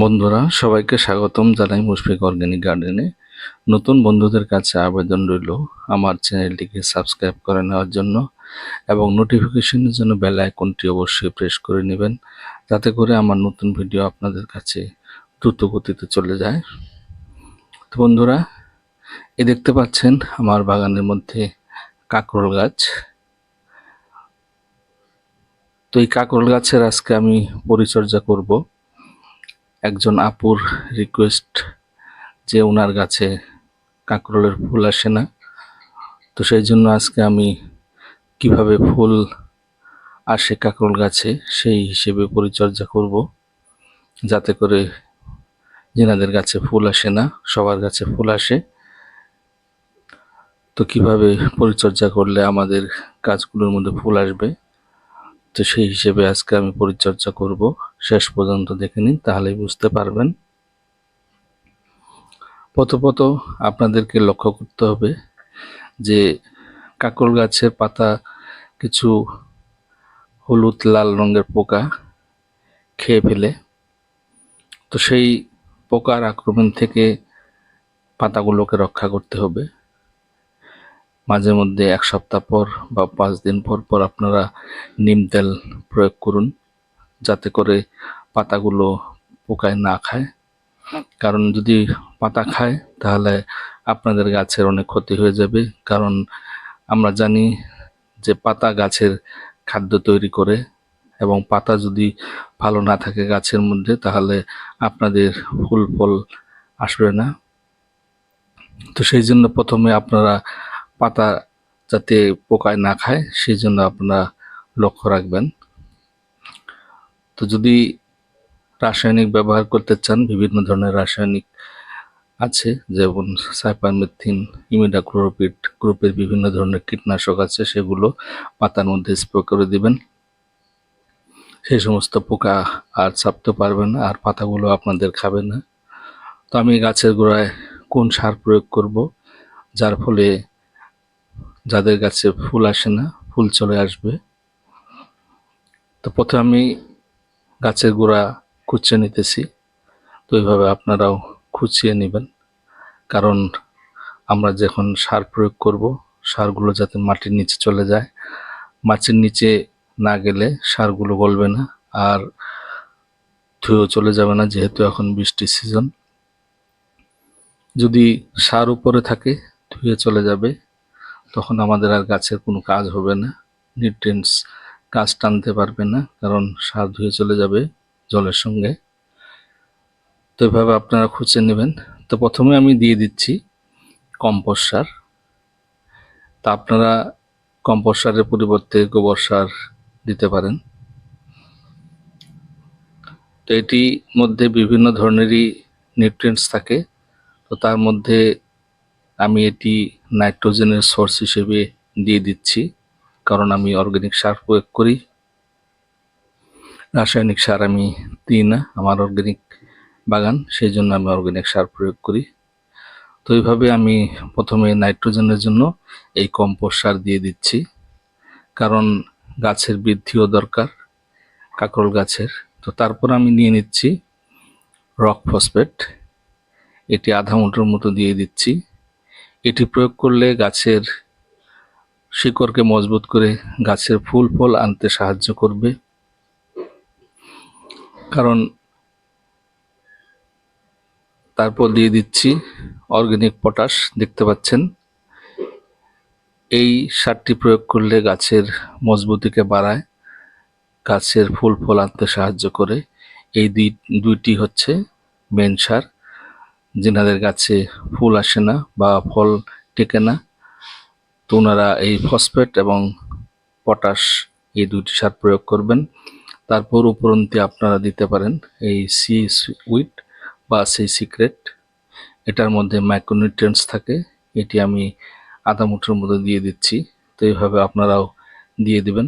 বন্ধুরা সবাইকে স্বাগতম জানাই মুশফিক অর্গানিক গার্ডেনে। নতুন বন্ধুদের কাছে আবেদন রইল আমার চ্যানেলটিকে সাবস্ক্রাইব করে নেওয়ার জন্য এবং নোটিফিকেশনের জন্য বেল আইকনটি অবশ্যই প্রেস করে নেবেন, যাতে করে আমার নতুন ভিডিও আপনাদের কাছে দ্রুত গতিতে চলে যায়। তো বন্ধুরা, দেখতে পাচ্ছেন আমার বাগানের মধ্যে কাঁকরোল গাছ। তো এই কাঁকরোল গাছের আজকে আমি পরিচর্যা করব। একজন আপুর রিকোয়েস্ট যে ওনার গাছে কাঁকরোলের ফুল আসে না, তো সেই জন্য আজকে আমি কিভাবে ফুল আসে কাঁকরোল গাছে সেই হিসেবে পরিচর্যা করব, যাতে করে যেনাদের গাছে ফুল আসে না সবার গাছে ফুল আসে। তো কিভাবে পরিচর্যা করলে আমাদের গাছগুলোর মধ্যে ফুল আসবে, তো সেই হিসেবে আজকে আমি পরিচর্যা করব। শেষ পর্যন্ত দেখে নিন, তাহলেই বুঝতে পারবেন। প্রথমত আপনাদেরকে লক্ষ্য করতে হবে যে কাঁকরোল গাছের পাতা কিছু হলুদ লাল রঙের পোকা খেয়ে ফেলে। তো সেই পোকার আক্রমণ থেকে পাতাগুলোকে রক্ষা করতে হবে। মাঝে মধ্যে 1 সপ্তাহ পর বা 5 দিন পর পর আপনারা নিম তেল প্রয়োগ করুন, যাতে করে পাতাগুলো পোকায় না খায়। কারণ যদি পাতা খায় তাহলে আপনাদের গাছের অনেক ক্ষতি হয়ে যাবে। কারণ আমরা জানি যে পাতা গাছের খাদ্য তৈরি করে, এবং পাতা যদি ভালো না থাকে গাছের মধ্যে তাহলে আপনাদের ফুল ফল আসবে না। তো সেই জন্য প্রথমে আপনারা পাতা যাতে পোকায় না খায় সেই জন্য আপনারা লক্ষ্য রাখবেন। তো যদি রাসায়নিক ব্যবহার করতে চান, বিভিন্ন ধরনের রাসায়নিক আছে, যেমন সাইপারমেথ্রিন, ইমিডাক্লোরপিড গ্রুপের বিভিন্ন ধরনের কীটনাশক আছে, সেগুলো পাতার মধ্যে স্প্রে করে দিবেন। সেই সমস্ত পোকা আর চাপতে পারবে না, আর পাতাগুলো আপনাদের খাবে না। তো আমি গাছের গোড়ায় কোন সার প্রয়োগ করব যার ফলে যাদের গাছে ফুল আসে না ফুল চলে আসবে। তো প্রথমে আমি গাছের গোড়া খুঁচিয়ে নিতেছি। তো এইভাবে আপনারাও খুঁচিয়ে নেবেন, কারণ আমরা যখন সার প্রয়োগ করব সারগুলো যাতে মাটির নিচে চলে যায়। মাটির নিচে না গেলে সারগুলো গলবে না আর ধুয়েও চলে যাবে না, যেহেতু এখন বৃষ্টির সিজন। যদি সার উপরে থাকে ধুয়ে চলে যাবে, তখন আমাদের আর গাছের কোনো কাজ হবে না, নিউট্রিয়েন্টস গাছ টানতে পারবে না, কারণ সার ধুয়ে চলে যাবে জলের সঙ্গে। তো এভাবে আপনারা খুঁজে নেবেন। তো প্রথমে আমি দিয়ে দিচ্ছি কম্পোস্ট সার। তা আপনারা কম্পোস্ট সারের পরিবর্তে গোবর সার দিতে পারেন। তো এটির মধ্যে বিভিন্ন ধরনেরই নিউট্রিয়েন্টস থাকে। তো তার মধ্যে আমি এটি নাইট্রোজেনের সোর্স হিসেবে দিয়ে দিচ্ছি, কারণ আমি অর্গানিক সার প্রয়োগ করি, রাসায়নিক সার আমি দিই না। আমার অর্গানিক বাগান, সেই জন্য আমি অর্গানিক সার প্রয়োগ করি। তো এইভাবে আমি প্রথমে নাইট্রোজেনের জন্য এই কম্পোস্ট সার দিয়ে দিচ্ছি, কারণ গাছের বৃদ্ধিও দরকার কাঁকরোল গাছের। তো তারপর আমি নিয়ে নিচ্ছি রক ফসফেট, এটি আধা মুঠোর মতো দিয়ে দিচ্ছি। এটি প্রয়োগ করলে গাছের শিকড়কে মজবুত করে গাছের ফুল ফল আনতে সাহায্য করবে। কারণ তারপর দিয়ে দিচ্ছি অর্গানিক পটাশ, দেখতে পাচ্ছেন। এই সারটি প্রয়োগ করলে গাছের মজবুতিকে বাড়ায়, গাছের ফুল ফল আনতে সাহায্য করে। এই দুইটি হচ্ছে মেন সার। যেনাদের গাছে ফুল আসে না বা ফল টেকে না, তো ওনারা এই ফসফেট এবং পটাশ এই দুইটি সার প্রয়োগ করবেন। তারপর উপরন্তি আপনারা দিতে পারেন এই সি উইট বা সি সিক্রেট, এটার মধ্যে মাইক্রোনিউট্রিয়েন্টস থাকে। এটি আমি আধা মুঠোর মতো দিয়ে দিচ্ছি। তো এইভাবে আপনারাও দিয়ে দিবেন।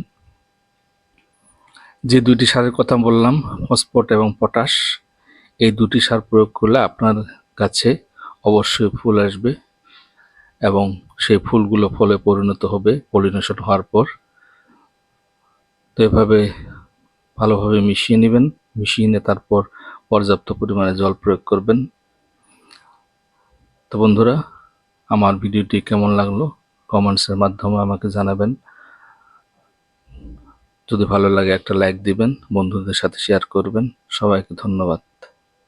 যে দুইটি সারের কথা বললাম, ফসফেট এবং পটাশ, এই দুটি সার প্রয়োগ করলে আপনার গাছে অবশ্যই ফুল আসবে এবং সেই ফুলগুলো ফলে পরিণত হবে পলিনেশন হওয়ার পর। তো এভাবে ভালোভাবে মিশিয়ে নেবেন। মিশিয়ে নিয়ে তারপর পর্যাপ্ত পরিমাণে জল প্রয়োগ করবেন। তো বন্ধুরা, আমার ভিডিওটি কেমন লাগলো কমেন্টসের মাধ্যমে আমাকে জানাবেন। যদি ভালো লাগে একটা লাইক দিবেন, বন্ধুদের সাথে শেয়ার করবেন। সবাইকে ধন্যবাদ।